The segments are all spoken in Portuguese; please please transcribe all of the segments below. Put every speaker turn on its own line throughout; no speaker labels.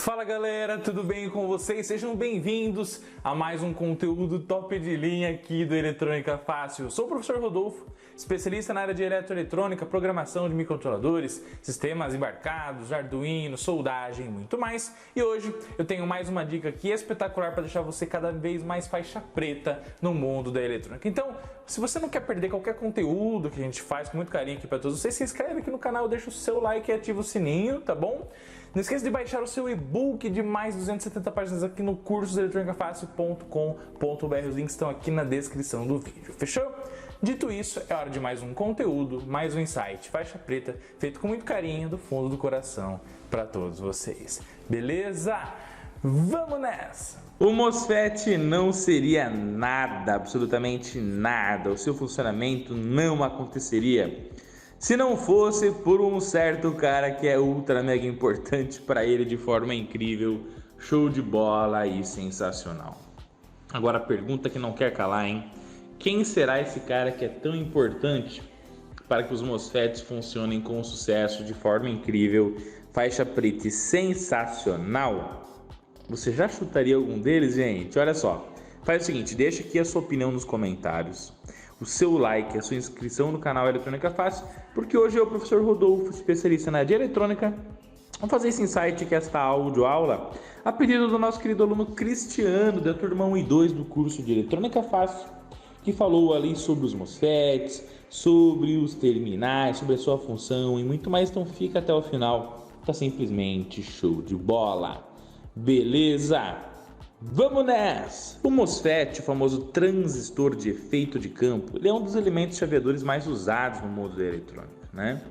Fala galera, tudo bem com vocês? Sejam bem-vindos a mais um conteúdo top de linha aqui do Eletrônica Fácil. Sou o professor Rodolfo, especialista na área de eletroeletrônica, programação de microcontroladores, sistemas embarcados, Arduino, soldagem e muito mais. E hoje eu tenho mais uma dica aqui espetacular para deixar você cada vez mais faixa preta no mundo da eletrônica. Então, se você não quer perder qualquer conteúdo que a gente faz com muito carinho aqui para todos vocês, se inscreve aqui no canal, deixa o seu like e ativa o sininho, tá bom? Não esqueça de baixar o seu e-book de mais 270 páginas aqui no curso eletronicafácil.com.br. Os links estão aqui na descrição do vídeo, fechou? Dito isso, é hora de mais um conteúdo, mais um insight, faixa preta, feito com muito carinho do fundo do coração para todos vocês. Beleza? Vamos nessa! O MOSFET não seria nada, absolutamente nada. O seu funcionamento não aconteceria se não fosse por um certo cara que é ultra mega importante para ele de forma incrível, show de bola e sensacional. Agora a pergunta que não quer calar, hein? Quem será esse cara que é tão importante para que os MOSFETs funcionem com sucesso, de forma incrível, faixa preta e sensacional? Você já chutaria algum deles, gente? Olha só, faz o seguinte, deixa aqui a sua opinião nos comentários, o seu like, a sua inscrição no canal Eletrônica Fácil, porque hoje eu, professor Rodolfo, especialista na área de eletrônica, vou fazer esse insight, que é esta audioaula, a pedido do nosso querido aluno Cristiano, da turma 1 e 2 do curso de Eletrônica Fácil, que falou ali sobre os MOSFETs, sobre os terminais, sobre a sua função e muito mais, então fica até o final, tá simplesmente show de bola. Beleza? Vamos nessa! O MOSFET, o famoso transistor de efeito de campo, ele é um dos elementos chaveadores mais usados no mundo da eletrônica, né?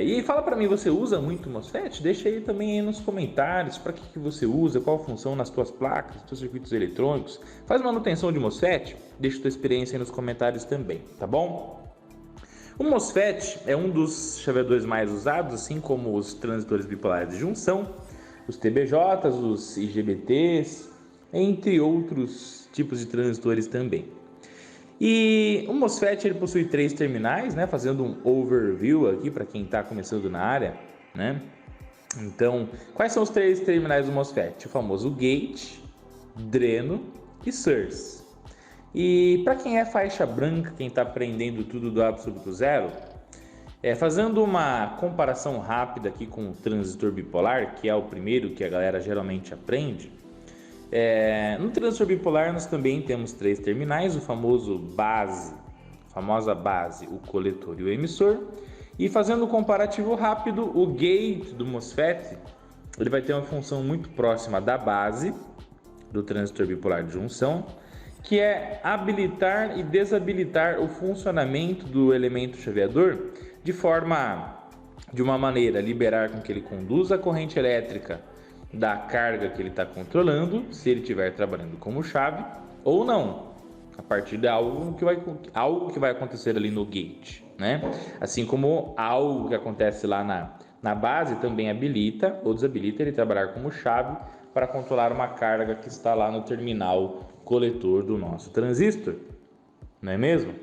E fala para mim, você usa muito MOSFET? Deixa aí também aí nos comentários para que você usa, qual a função nas tuas placas, nos teus circuitos eletrônicos. Faz manutenção de MOSFET? Deixa tua experiência aí nos comentários também, tá bom? O MOSFET é um dos chaveadores mais usados, assim como os transistores bipolares de junção, os TBJs, os IGBTs, entre outros tipos de transistores também. E o MOSFET ele possui 3 terminais, né? Fazendo um overview aqui para quem está começando na área, né? Então, quais são os 3 terminais do MOSFET? O famoso gate, dreno e source. E para quem é faixa branca, quem está aprendendo tudo do absoluto zero, fazendo uma comparação rápida aqui com o transistor bipolar, que é o primeiro que a galera geralmente aprende, no transistor bipolar nós também temos 3 terminais, o famosa base, o coletor e o emissor. E fazendo um comparativo rápido, o gate do MOSFET ele vai ter uma função muito próxima da base do transistor bipolar de junção, que é habilitar e desabilitar o funcionamento do elemento chaveador de uma maneira liberar com que ele conduza a corrente elétrica da carga que ele está controlando, se ele estiver trabalhando como chave, ou não, a partir de algo que vai acontecer ali no gate, né? Assim como algo que acontece lá na base também habilita ou desabilita ele trabalhar como chave para controlar uma carga que está lá no terminal coletor do nosso transistor, não é mesmo?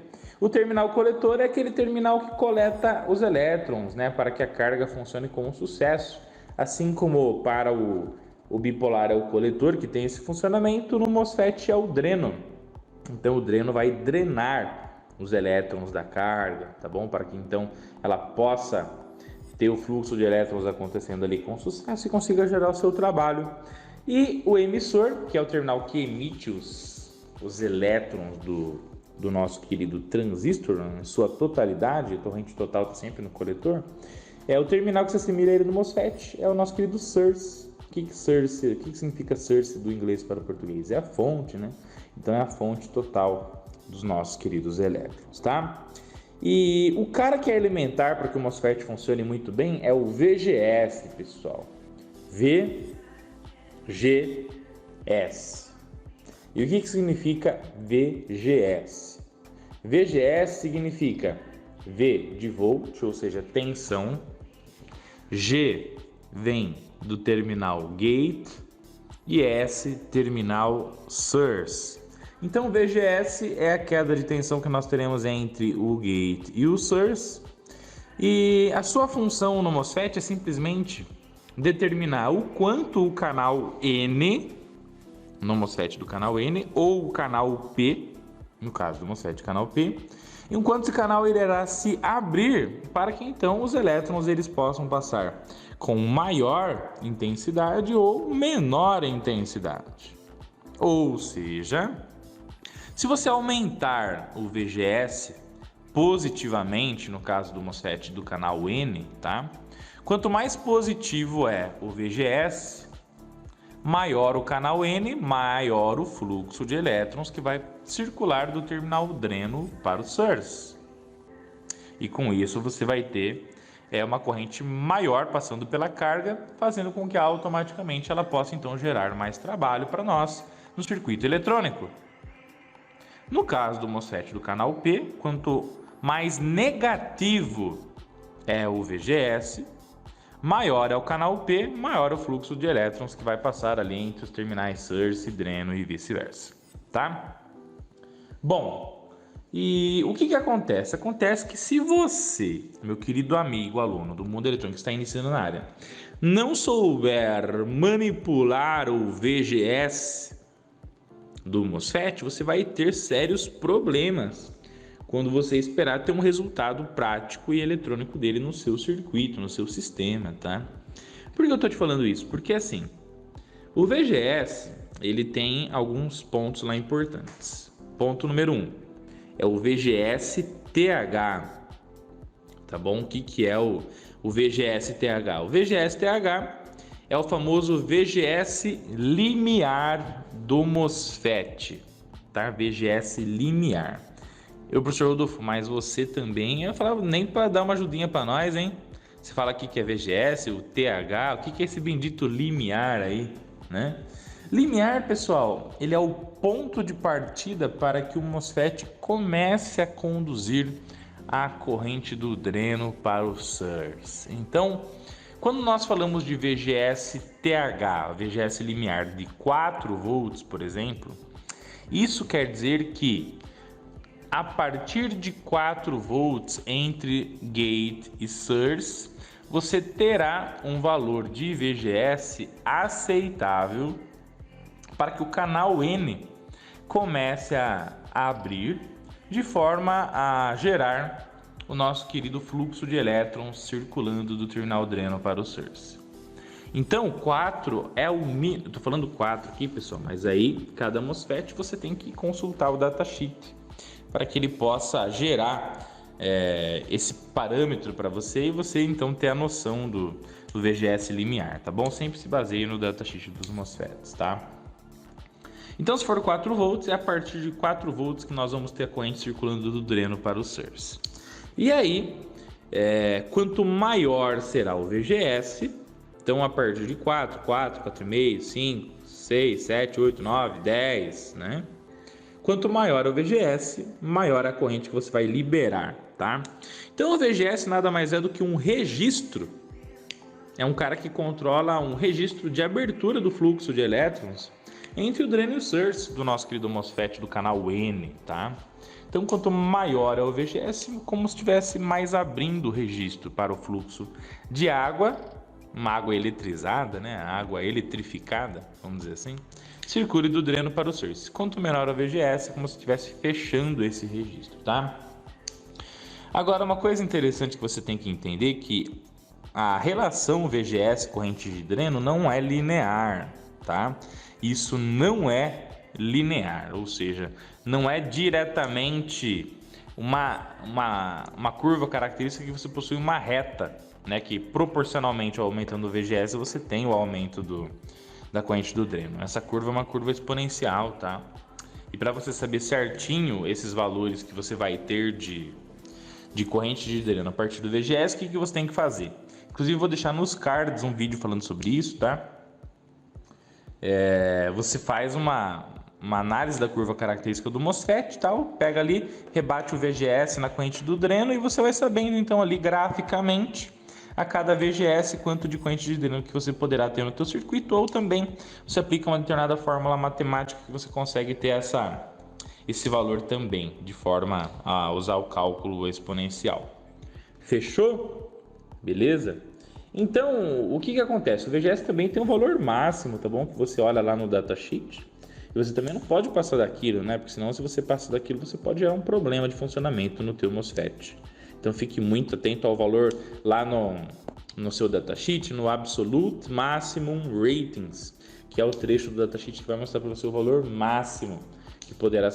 O terminal coletor é aquele terminal que coleta os elétrons, né, para que a carga funcione com sucesso. Assim como para o bipolar é o coletor que tem esse funcionamento, no MOSFET é o dreno. Então o dreno vai drenar os elétrons da carga, tá bom? Para que então ela possa ter o fluxo de elétrons acontecendo ali com sucesso e consiga gerar o seu trabalho. E o emissor, que é o terminal que emite os elétrons do nosso querido transistor, em sua totalidade, a corrente total está sempre no coletor, é o terminal que se assemelha a ele no MOSFET, é o nosso querido source. O que significa source do inglês para o português? É a fonte, né? Então é a fonte total dos nossos queridos elétrons, tá? E o cara que é elementar para que o MOSFET funcione muito bem é o VGS, pessoal. VGS. E o que significa VGS? VGS significa V de volt, ou seja, tensão. G vem do terminal gate e S, terminal source. Então, VGS é a queda de tensão que nós teremos entre o gate e o source. E a sua função no MOSFET é simplesmente determinar o quanto o canal N, no MOSFET do canal N, ou o canal P, no caso do MOSFET canal P, e o quanto esse canal irá se abrir para que então os elétrons eles possam passar com maior intensidade ou menor intensidade. Ou seja, se você aumentar o VGS positivamente, no caso do MOSFET do canal N, tá? Quanto mais positivo é o VGS, maior o canal N, maior o fluxo de elétrons que vai circular do terminal dreno para o source. E com isso você vai ter uma corrente maior passando pela carga, fazendo com que automaticamente ela possa então gerar mais trabalho para nós no circuito eletrônico. No caso do MOSFET do canal P, quanto mais negativo é o VGS, maior é o canal P, maior é o fluxo de elétrons que vai passar ali entre os terminais source, dreno e vice-versa, tá? Bom, e o que acontece? Acontece que se você, meu querido amigo aluno do mundo eletrônico que está iniciando na área, não souber manipular o VGS do MOSFET, você vai ter sérios problemas quando você esperar ter um resultado prático e eletrônico dele no seu circuito, no seu sistema, tá? Por que eu tô te falando isso? Porque assim, o VGS, ele tem alguns pontos lá importantes. Ponto número 1 é o VGS-TH, tá bom? O que é o VGS-TH? O VGS-TH é o famoso VGS limiar do MOSFET, tá? VGS limiar. Professor Rodolfo, mas você também, eu falava nem para dar uma ajudinha para nós, hein? Você fala aqui que é VGS, o TH, o que é esse bendito limiar aí, né? Limiar, pessoal, ele é o ponto de partida para que o MOSFET comece a conduzir a corrente do dreno para o source. Então, quando nós falamos de VGS-TH, VGS limiar de 4 volts, por exemplo, isso quer dizer que a partir de 4 volts entre gate e source, você terá um valor de VGS aceitável para que o canal N comece a abrir de forma a gerar o nosso querido fluxo de elétrons circulando do terminal dreno para o source. Então, 4 é o mínimo. Estou falando 4 aqui, pessoal, mas aí cada MOSFET você tem que consultar o datasheet para que ele possa gerar esse parâmetro para você e você então ter a noção do VGS limiar, tá bom? Sempre se baseia no datasheet dos MOSFETs, tá? Então, se for 4 volts, é a partir de 4 volts que nós vamos ter a corrente circulando do dreno para o source. E aí, quanto maior será o VGS, então a partir de 4, 4,5, 5, 6, 7, 8, 9, 10, né? Quanto maior o VGS, maior a corrente que você vai liberar, tá? Então o VGS nada mais é do que um registro. É um cara que controla um registro de abertura do fluxo de elétrons entre o dreno e o source do nosso querido MOSFET do canal N, tá? Então quanto maior é o VGS, como se estivesse mais abrindo o registro para o fluxo de água, uma água eletrizada, né? Água eletrificada, vamos dizer assim, circule do dreno para o source. Quanto menor o VGS, como se estivesse fechando esse registro, tá? Agora, uma coisa interessante que você tem que entender é que a relação VGS corrente de dreno não é linear, tá? Isso não é linear, ou seja, não é diretamente uma curva característica que você possui uma reta, né? Que proporcionalmente ao aumentando o VGS você tem o aumento da corrente do dreno. Essa curva é uma curva exponencial, tá? E para você saber certinho esses valores que você vai ter de corrente de dreno a partir do VGS, o que você tem que fazer? Inclusive vou deixar nos cards um vídeo falando sobre isso, tá? Você faz uma análise da curva característica do MOSFET, tal, pega ali, rebate o VGS na corrente do dreno e você vai sabendo então ali graficamente a cada VGS quanto de corrente de dreno que você poderá ter no teu circuito, ou também você aplica uma determinada fórmula matemática que você consegue ter esse valor também, de forma a usar o cálculo exponencial. Fechou? Beleza? Então, o que acontece? O VGS também tem um valor máximo, tá bom? Que você olha lá no datasheet. E você também não pode passar daquilo, né? Porque senão, se você passar daquilo, você pode gerar um problema de funcionamento no teu MOSFET. Então, fique muito atento ao valor lá no seu datasheet, no Absolute Maximum Ratings, que é o trecho do datasheet que vai mostrar para você o valor máximo que poderá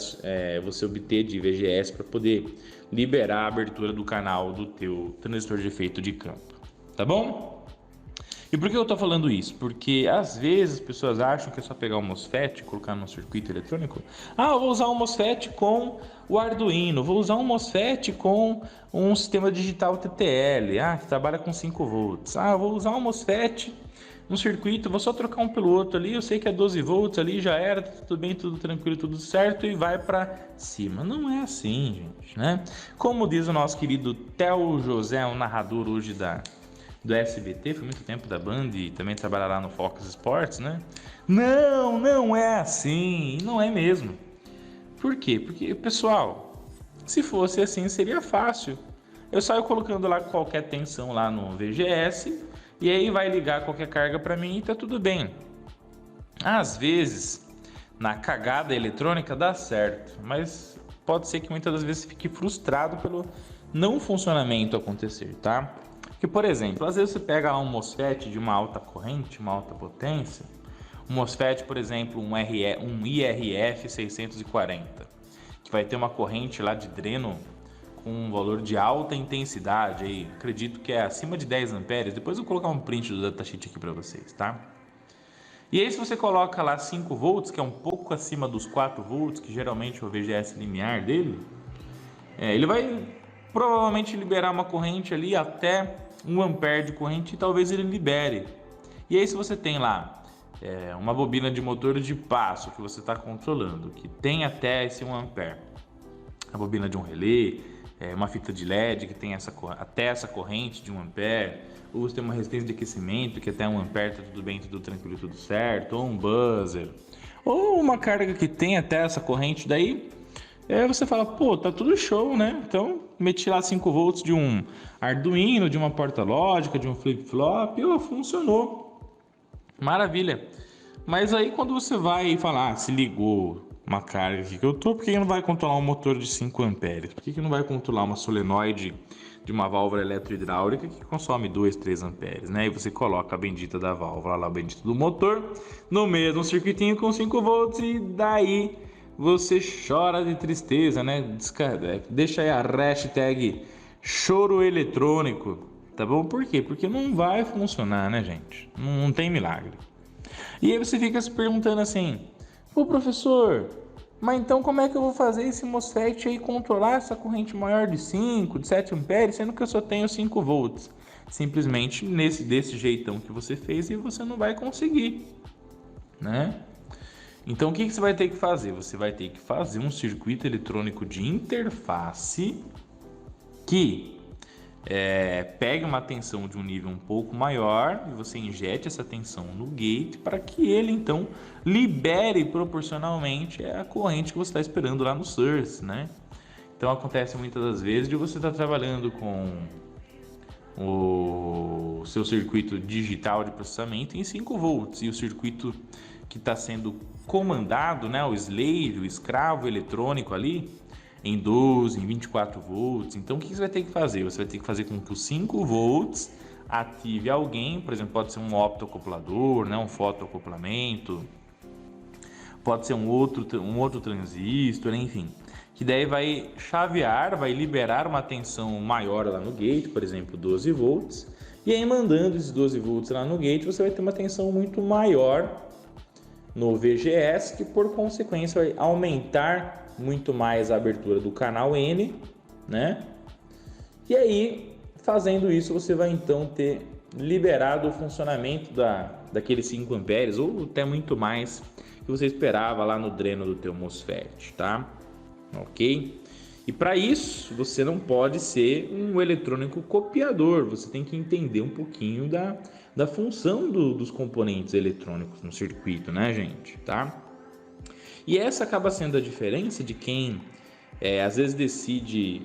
você obter de VGS para poder liberar a abertura do canal do teu transistor de efeito de campo. Tá bom? E por que eu estou falando isso? Porque às vezes as pessoas acham que é só pegar o MOSFET e colocar no circuito eletrônico. Ah, eu vou usar um MOSFET com o Arduino, vou usar um MOSFET com um sistema digital TTL, que trabalha com 5 volts. Ah, eu vou usar um MOSFET no circuito, vou só trocar um pelo outro ali, eu sei que é 12 volts ali, já era, tudo bem, tudo tranquilo, tudo certo, e vai para cima. Não é assim, gente, né? Como diz o nosso querido Theo José, um narrador hoje do SBT, foi muito tempo da Band e também trabalhará no Fox Sports, né? Não é assim, não é mesmo. Por quê? Porque, pessoal, se fosse assim seria fácil. Eu saio colocando lá qualquer tensão lá no VGS e aí vai ligar qualquer carga para mim e tá tudo bem. Às vezes, na cagada eletrônica dá certo, mas pode ser que muitas das vezes fique frustrado pelo não funcionamento acontecer, tá? Que, por exemplo, às vezes você pega lá um MOSFET de uma alta corrente, uma alta potência, um MOSFET, por exemplo, um IRF 640, que vai ter uma corrente lá de dreno com um valor de alta intensidade, aí, acredito que é acima de 10 amperes, depois eu vou colocar um print do datasheet aqui para vocês, tá? E aí se você coloca lá 5 volts, que é um pouco acima dos 4 volts, que geralmente é o VGS limiar dele, ele vai provavelmente liberar uma corrente ali até 1 ampere de corrente e talvez ele libere. E aí se você tem lá uma bobina de motor de passo que você está controlando, que tem até esse 1 ampere, a bobina de um relé, uma fita de LED que tem até essa corrente de 1 ampere, ou você tem uma resistência de aquecimento que até 1 ampere tá tudo bem, tudo tranquilo, tudo certo, ou um buzzer, ou uma carga que tem até essa corrente, daí você fala, pô, tá tudo show, né? Então, meti lá 5 volts de um Arduino, de uma porta lógica, de um flip-flop, funcionou. Maravilha. Mas aí quando você vai falar, se ligou uma carga aqui que eu tô, por que não vai controlar um motor de 5 amperes? Por que não vai controlar uma solenoide de uma válvula eletrohidráulica que consome 2, 3 amperes, né? E você coloca a bendita da válvula lá, a bendita do motor, no mesmo circuitinho com 5 volts e daí você chora de tristeza, né? Deixa aí a hashtag choro eletrônico, tá bom? Por quê? Porque não vai funcionar, né, gente? Não tem milagre. E aí você fica se perguntando assim, pô, professor, mas então como é que eu vou fazer esse MOSFET aí controlar essa corrente maior de 5, de 7 amperes, sendo que eu só tenho 5 volts? Simplesmente desse jeitão que você fez e você não vai conseguir, né? Então o que você vai ter que fazer? Você vai ter que fazer um circuito eletrônico de interface que pegue uma tensão de um nível um pouco maior e você injete essa tensão no gate para que ele então libere proporcionalmente a corrente que você está esperando lá no source, né? Então acontece muitas das vezes de você estar trabalhando com o seu circuito digital de processamento em 5 volts e o circuito que está sendo comandado, né, o slave, o escravo eletrônico ali, em 12, em 24 volts. Então o que você vai ter que fazer? Você vai ter que fazer com que os 5 volts ative alguém, por exemplo, pode ser um optoacoplador, né, um fotoacoplamento, pode ser um outro transistor, enfim, que daí vai chavear, vai liberar uma tensão maior lá no gate, por exemplo, 12 volts, e aí mandando esses 12 volts lá no gate, você vai ter uma tensão muito maior no VGS, que por consequência vai aumentar muito mais a abertura do canal N, né? E aí, fazendo isso, você vai então ter liberado o funcionamento daqueles 5 amperes, ou até muito mais que você esperava lá no dreno do teu MOSFET, tá? Ok? E para isso, você não pode ser um eletrônico copiador, você tem que entender um pouquinho da função dos componentes eletrônicos no circuito, né, gente? Tá? E essa acaba sendo a diferença de quem às vezes decide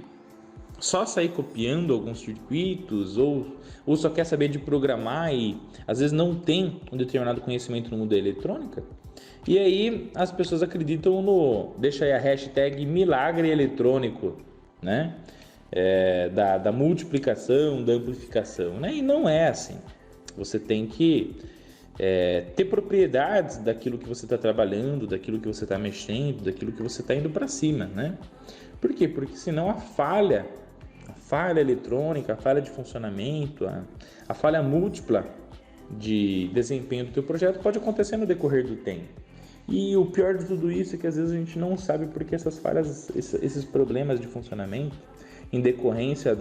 só sair copiando alguns circuitos ou só quer saber de programar e às vezes não tem um determinado conhecimento no mundo da eletrônica. E aí as pessoas acreditam deixa aí a hashtag milagre eletrônico, né? Da multiplicação, da amplificação, né? E não é assim. Você tem que ter propriedades daquilo que você está trabalhando, daquilo que você está mexendo, daquilo que você está indo para cima, né? Por quê? Porque senão a falha eletrônica, a falha de funcionamento, a falha múltipla de desempenho do teu projeto pode acontecer no decorrer do tempo. E o pior de tudo isso é que às vezes a gente não sabe porque essas falhas, esses problemas de funcionamento, em decorrência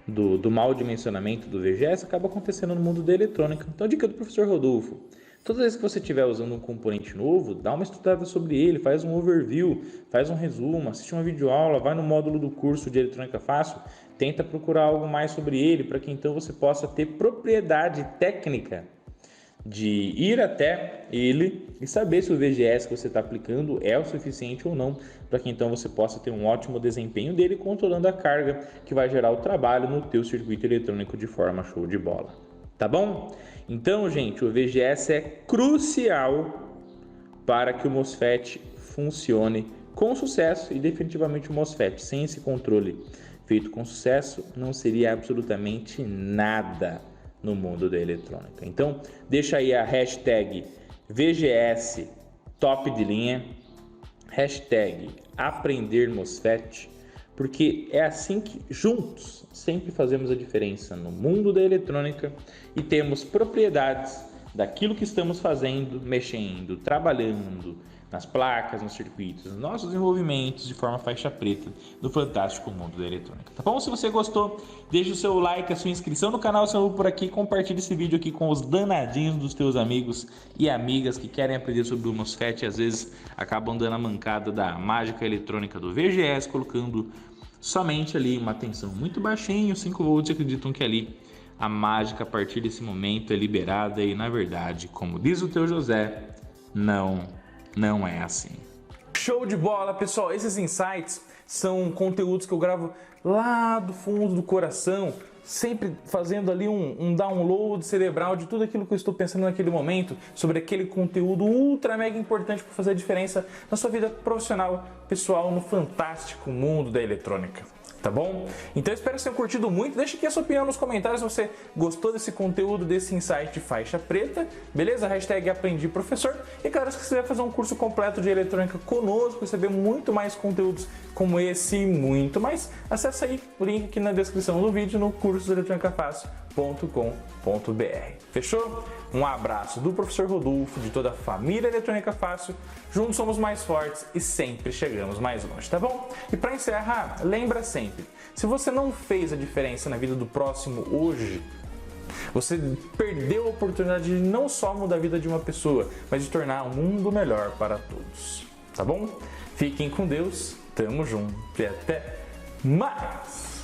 do mau dimensionamento do VGS, acaba acontecendo no mundo da eletrônica. Então a dica do professor Rodolfo: toda vez que você estiver usando um componente novo, dá uma estudada sobre ele, faz um overview, faz um resumo, assiste uma videoaula, vai no módulo do curso de Eletrônica Fácil, tenta procurar algo mais sobre ele, para que então você possa ter propriedade técnica de ir até ele e saber se o VGS que você está aplicando é o suficiente ou não, para que então você possa ter um ótimo desempenho dele, controlando a carga que vai gerar o trabalho no teu circuito eletrônico de forma show de bola. Tá bom? Então, gente, o VGS é crucial para que o MOSFET funcione com sucesso, e definitivamente o MOSFET sem esse controle feito com sucesso não seria absolutamente nada no mundo da eletrônica. Então, deixa aí a hashtag VGS top de linha, hashtag aprender MOSFET, porque é assim que juntos sempre fazemos a diferença no mundo da eletrônica e temos propriedades daquilo que estamos fazendo, mexendo, trabalhando nas placas, nos circuitos, nos nossos desenvolvimentos de forma faixa preta do fantástico mundo da eletrônica. Tá bom? Se você gostou, deixa o seu like, a sua inscrição no canal, se novo por aqui, compartilha esse vídeo aqui com os danadinhos dos teus amigos e amigas que querem aprender sobre o MOSFET e às vezes acabam dando a mancada da mágica eletrônica do VGS, colocando somente ali uma tensão muito baixinha, 5 volts, e acreditam que ali a mágica a partir desse momento é liberada e na verdade, como diz o teu José, não é assim.
Show de bola, pessoal! Esses insights são conteúdos que eu gravo lá do fundo do coração, sempre fazendo ali um download cerebral de tudo aquilo que eu estou pensando naquele momento, sobre aquele conteúdo ultra mega importante para fazer a diferença na sua vida profissional, pessoal, no fantástico mundo da eletrônica. Tá bom? Então eu espero que vocês tenham curtido muito. Deixa aqui a sua opinião nos comentários se você gostou desse conteúdo, desse insight de faixa preta, beleza? Hashtag aprendi professor. E claro, se você quiser fazer um curso completo de eletrônica conosco, receber muito mais conteúdos como esse e muito mais, acessa aí o link aqui na descrição do vídeo no cursoeletronicafácil.com.br. Fechou? Um abraço do professor Rodolfo, de toda a família Eletrônica Fácil. Juntos somos mais fortes e sempre chegamos mais longe, tá bom? E para encerrar, lembra sempre, se você não fez a diferença na vida do próximo hoje, você perdeu a oportunidade de não só mudar a vida de uma pessoa, mas de tornar um mundo melhor para todos, tá bom? Fiquem com Deus, tamo junto e até mais!